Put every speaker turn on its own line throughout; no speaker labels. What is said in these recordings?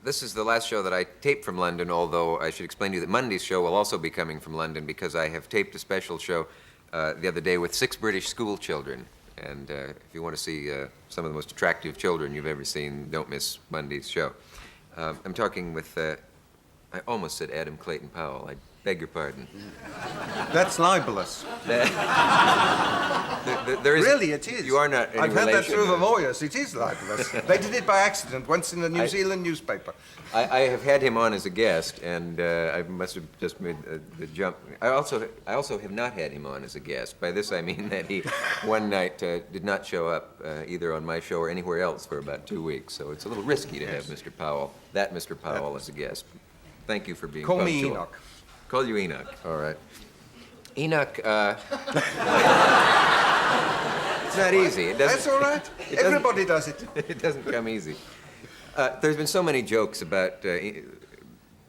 This is the last show that I taped from London, although I should explain to you that Monday's show will also be coming from London because I have taped a special show the other day with 6 British school children. And if you want to see some of the most attractive children you've ever seen, don't miss Monday's show. I'm talking with, I almost said Adam Clayton Powell. I beg your pardon.
That's libelous. Really, it is.
You are not any
I've had that
relation.
through the lawyers. It is libelous. They did it by accident once in a New Zealand newspaper.
I have had him on as a guest, and I must have just made the jump. I also have not had him on as a guest. By this I mean that he one night did not show up either on my show or anywhere else for about 2 weeks. So it's a little risky to have Mr. Powell, as a guest. Thank you for being
Call
punctual.
me Enoch.
Call you Enoch. All right. Enoch, it's not easy. It doesn't,
That's all right. Everybody does it.
It doesn't come easy. There's been so many jokes about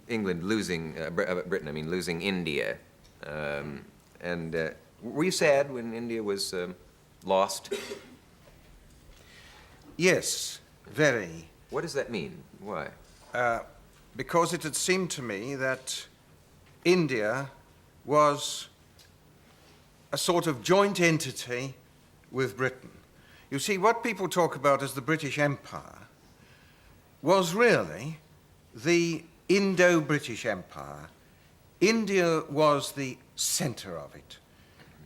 England losing, Britain, I mean, losing India. Were you sad when India was lost?
Yes, very.
What does that mean? Why?
Because it had seemed to me that India was a sort of joint entity with Britain. You see, what people talk about as the British Empire was really the Indo-British Empire. India was the center of it.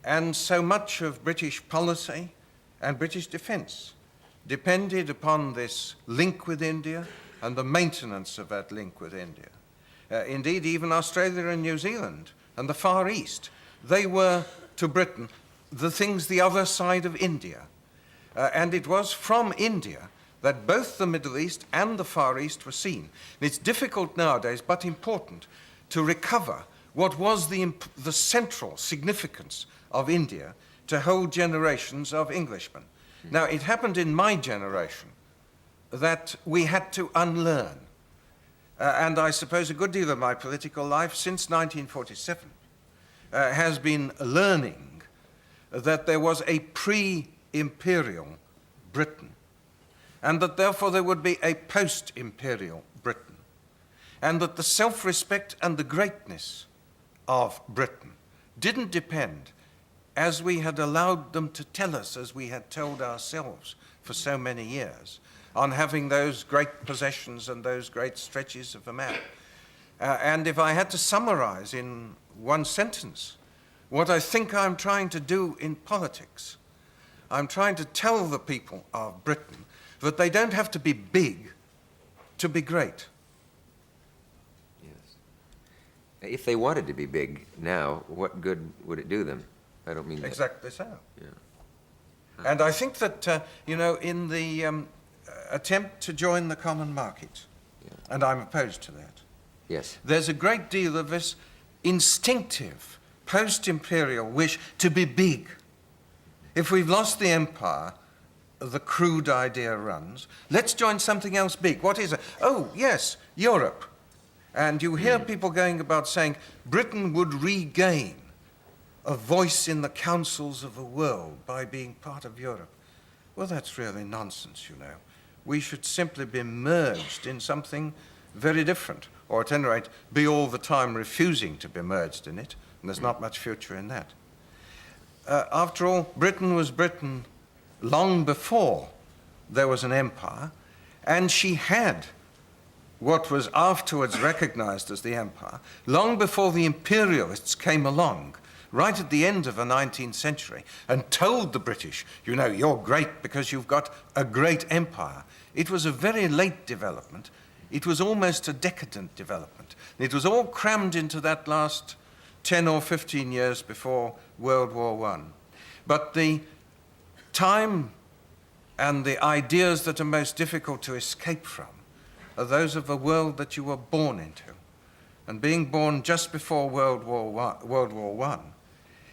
And so much of British policy and British defense depended upon this link with India and the maintenance of that link with India. Indeed, even Australia and New Zealand and the Far East, they were to Britain the things the other side of India. And it was from India that both the Middle East and the Far East were seen. And it's difficult nowadays, but important, to recover what was the central significance of India to whole generations of Englishmen. Now, it happened in my generation that we had to unlearn. And I suppose a good deal of my political life since 1947 has been learning that there was a pre-imperial Britain, and that therefore there would be a post-imperial Britain, and that the self-respect and the greatness of Britain didn't depend, as we had allowed them to tell us, as we had told ourselves for so many years, on having those great possessions and those great stretches of a map. And if I had to summarize in one sentence what I think I'm trying to do in politics, I'm trying to tell the people of Britain that they don't have to be big to be great.
Yes. If they wanted to be big now, what good would it do them? I don't mean that.
Exactly so.
Yeah.
And I think that, you know, in the attempt to join the common market, and I'm opposed to that.
Yes.
There's a great deal of this instinctive post-imperial wish to be big. If we've lost the empire, the crude idea runs, let's join something else big. What is it? Oh, yes, Europe. And you hear people going about saying Britain would regain a voice in the councils of the world by being part of Europe. Well, that's really nonsense, you know. We should simply be merged in something very different, or at any rate, be all the time refusing to be merged in it, and there's not much future in that. After all, Britain was Britain long before there was an empire, and she had what was afterwards recognized as the empire, long before the imperialists came along, right at the end of the 19th century, and told the British, you know, you're great because you've got a great empire. It was a very late development. It was almost a decadent development. It was all crammed into that last 10 or 15 years before World War I. But the time and the ideas that are most difficult to escape from are those of a world that you were born into. And being born just before World War I,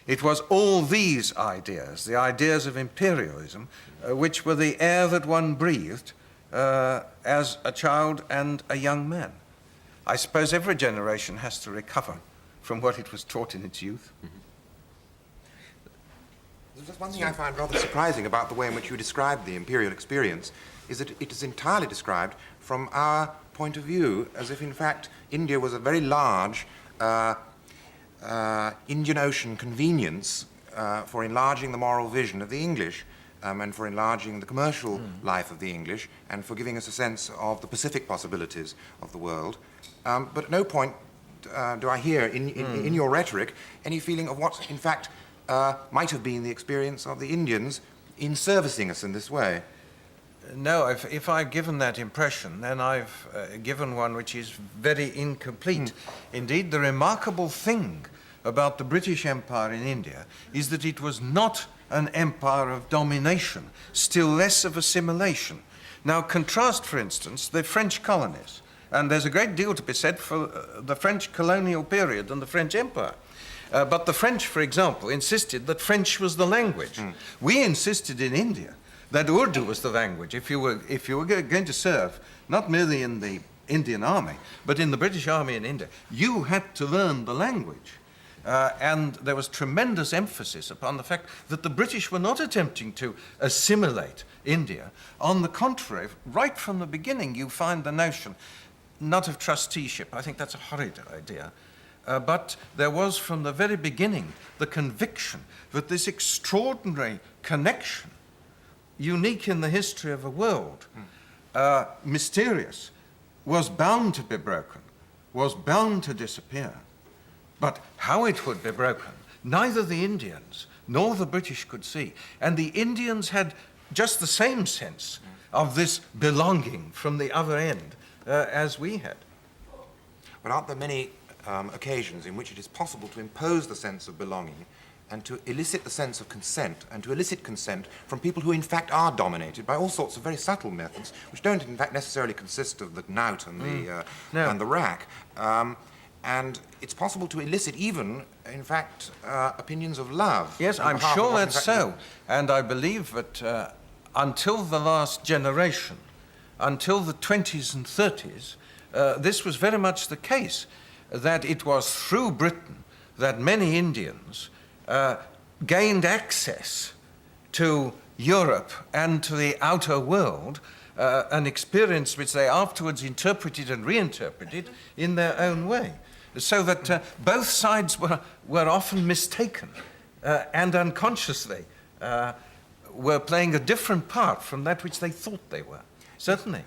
it was all these ideas, the ideas of imperialism, which were the air that one breathed as a child and a young man. I suppose every generation has to recover from what it was taught in its youth.
There's one thing I find rather surprising about the way in which you describe the imperial experience is that it is entirely described from our point of view, as if, in fact, India was a very large Indian Ocean convenience for enlarging the moral vision of the English and for enlarging the commercial life of the English and for giving us a sense of the Pacific possibilities of the world. But at no point do I hear in your rhetoric any feeling of what, in fact, might have been the experience of the Indians in servicing us in this way.
No, if I've given that impression, then I've given one which is very incomplete. Indeed, the remarkable thing about the British Empire in India is that it was not an empire of domination, still less of assimilation. Now, contrast, for instance, the French colonies. And there's a great deal to be said for the French colonial period and the French Empire. But the French, for example, insisted that French was the language. We insisted in India that Urdu was the language. If you were going to serve, not merely in the Indian army, but in the British army in India, you had to learn the language. And there was tremendous emphasis upon the fact that the British were not attempting to assimilate India. On the contrary, right from the beginning, you find the notion, not of trusteeship, I think that's a horrid idea, but there was from the very beginning the conviction that this extraordinary connection, unique in the history of the world, mysterious, was bound to be broken, was bound to disappear. But how it would be broken, neither the Indians nor the British could see. And the Indians had just the same sense of this belonging from the other end as we had.
But aren't there many occasions in which it is possible to impose the sense of belonging and to elicit the sense of consent, and to elicit consent from people who in fact are dominated by all sorts of very subtle methods, which don't in fact necessarily consist of the knout and the rack. And it's possible to elicit even, in fact, opinions of love.
Yes, I'm sure that's so. And I believe that until the last generation, until the 20s and 30s, this was very much the case, that it was through Britain that many Indians gained access to Europe and to the outer world, an experience which they afterwards interpreted and reinterpreted in their own way. So that both sides were often mistaken and unconsciously were playing a different part from that which they thought they were. Certainly.